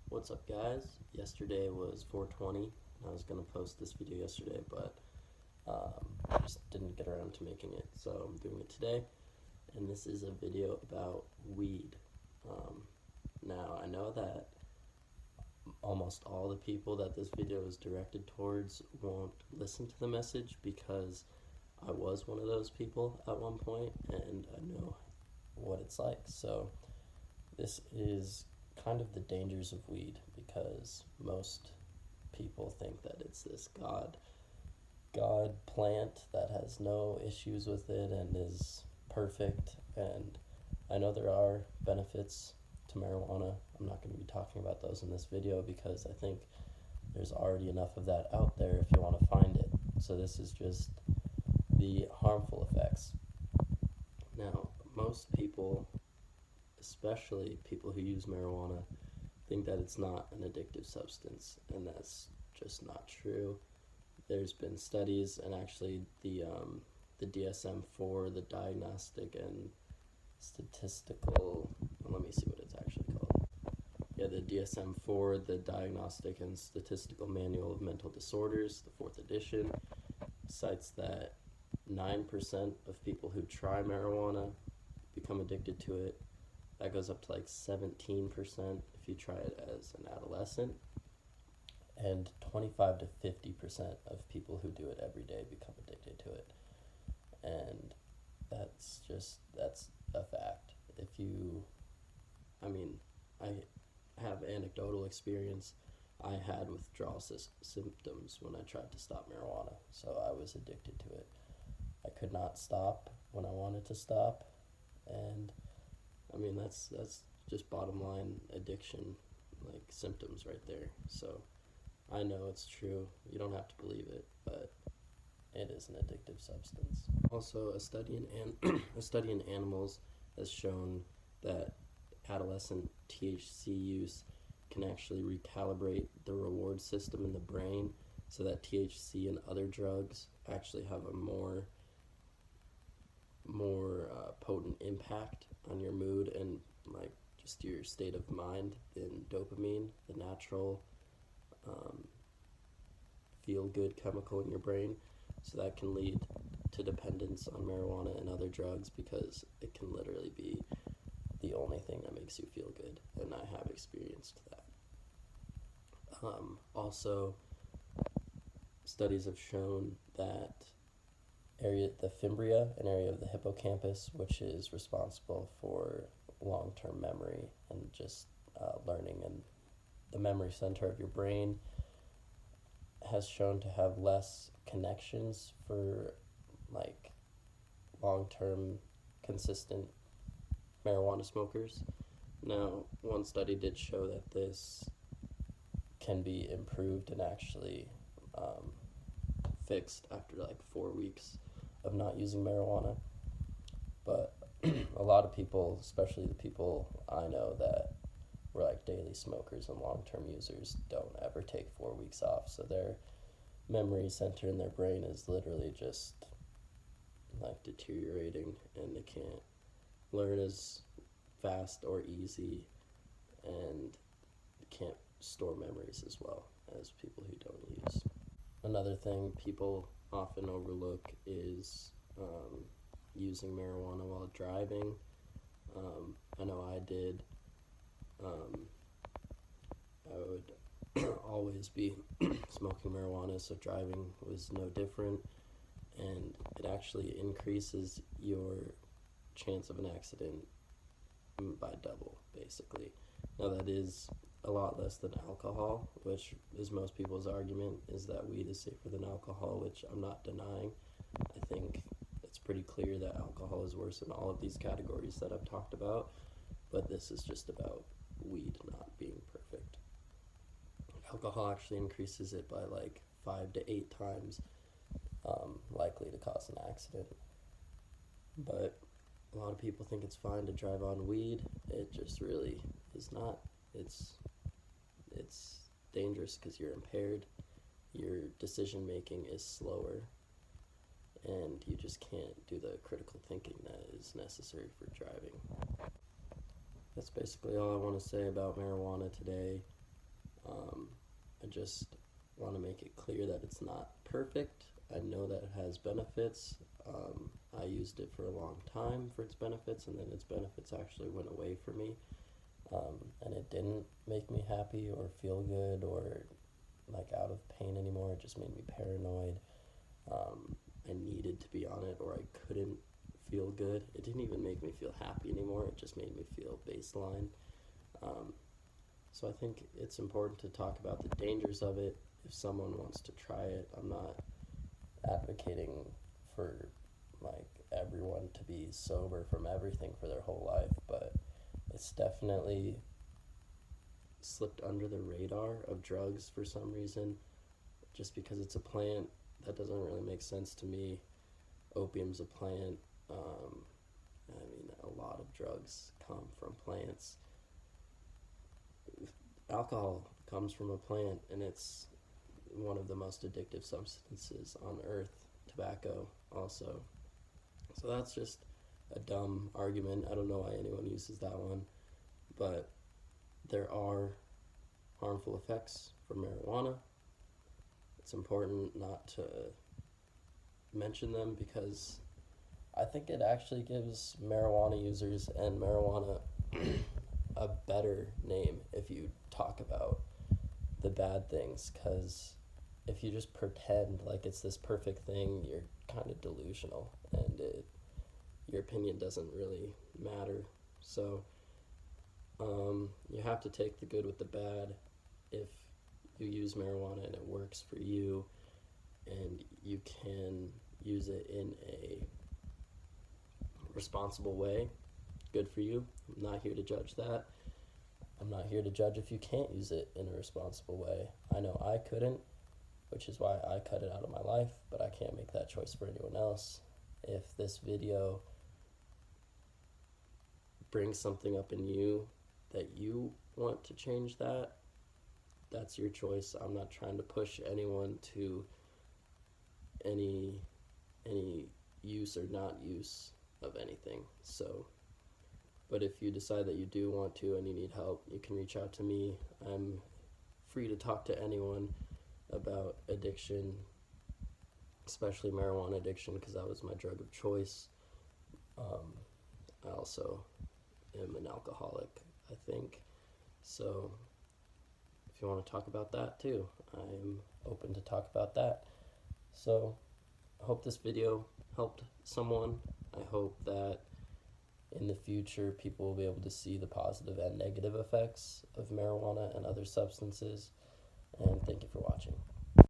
What's up, guys? Yesterday was 420. I was going to post this video yesterday, but I just didn't get around to making it, so I'm doing it today. And this is a video about weed. Now, I know that almost all the people that this video is directed towards won't listen to the message because I was one of those people at one point, and I know what it's like. So this is kind of the dangers of weed, because most people think that it's this god plant that has no issues with it and is perfect. And I know there are benefits to marijuana. I'm not going to be talking about those in this video because I think there's already enough of that out there if you want to find it. So this is just the harmful effects. Now, most people, especially people who use marijuana, think that it's not an addictive substance, and that's just not true. There's been studies, and actually the DSM-IV, the Diagnostic and Statistical, let me see what it's actually called. Yeah, the DSM-IV, the Diagnostic and Statistical Manual of Mental Disorders, the 4th edition, cites that 9% of people who try marijuana become addicted to it. That goes up to like 17% if you try it as an adolescent, and 25 to 50% of people who do it every day become addicted to it. And that's a fact. I have anecdotal experience. I had withdrawal symptoms when I tried to stop marijuana, so I was addicted to it. I could not stop when I wanted to stop, and that's just bottom line addiction, like symptoms right there. So I know it's true. You don't have to believe it, but it is an addictive substance. Also, a study in animals has shown that adolescent THC use can actually recalibrate the reward system in the brain, so that THC and other drugs actually have a more potent impact on your mood and like just your state of mind than dopamine, the natural feel-good chemical in your brain. So that can lead to dependence on marijuana and other drugs, because it can literally be the only thing that makes you feel good, and I have experienced that. Also, studies have shown that the fimbria, an area of the hippocampus, which is responsible for long-term memory and just learning, and the memory center of your brain, has shown to have less connections for like long-term consistent marijuana smokers. Now, one study did show that this can be improved and actually fixed after like 4 weeks of not using marijuana. But a lot of people, especially the people I know that were like daily smokers and long-term users, don't ever take 4 weeks off, so their memory center in their brain is literally just like deteriorating, and they can't learn as fast or easy, and can't store memories as well as people who don't use. Another thing people often overlook is using marijuana while driving. I know I did. I would always be smoking marijuana, so driving was no different, and it actually increases your chance of an accident by double, basically. Now, that is a lot less than alcohol, which is most people's argument, is that weed is safer than alcohol, which I'm not denying. I think it's pretty clear that alcohol is worse in all of these categories that I've talked about, but this is just about weed not being perfect. Alcohol actually increases it by like 5 to 8 times likely to cause an accident. But a lot of people think it's fine to drive on weed. It just really is not. It's dangerous because you're impaired, your decision making is slower, and you just can't do the critical thinking that is necessary for driving. That's basically all I want to say about marijuana today. I just want to make it clear that it's not perfect. I know that it has benefits. I used it for a long time for its benefits, and then its benefits actually went away for me. And it didn't make me happy or feel good or like out of pain anymore. It just made me paranoid. I needed to be on it or I couldn't feel good. It didn't even make me feel happy anymore. It just made me feel baseline. So I think it's important to talk about the dangers of it if someone wants to try it. I'm not advocating for like everyone to be sober from everything for their whole life, but it's definitely slipped under the radar of drugs for some reason. Just because it's a plant, that doesn't really make sense to me. Opium's a plant. I mean, a lot of drugs come from plants. Alcohol comes from a plant, and it's one of the most addictive substances on earth. Tobacco also. So that's just a dumb argument. I don't know why anyone uses that one, but there are harmful effects from marijuana. It's important not to mention them because I think it actually gives marijuana users and marijuana a better name if you talk about the bad things, because if you just pretend like it's this perfect thing, you're kind of delusional, and your opinion doesn't really matter. So you have to take the good with the bad. If you use marijuana and it works for you and you can use it in a responsible way, good for you. I'm not here to judge that. I'm not here to judge if you can't use it in a responsible way. I know I couldn't, which is why I cut it out of my life, but I can't make that choice for anyone else. If this video brings something up in you that you want to change that, that's your choice. I'm not trying to push anyone to any use or not use of anything. So, but if you decide that you do want to and you need help, you can reach out to me. I'm free to talk to anyone about addiction, especially marijuana addiction, because that was my drug of choice. I also am an alcoholic, I think. So if you want to talk about that too, I'm open to talk about that. So I hope this video helped someone. I hope that in the future people will be able to see the positive and negative effects of marijuana and other substances. And thank you for watching.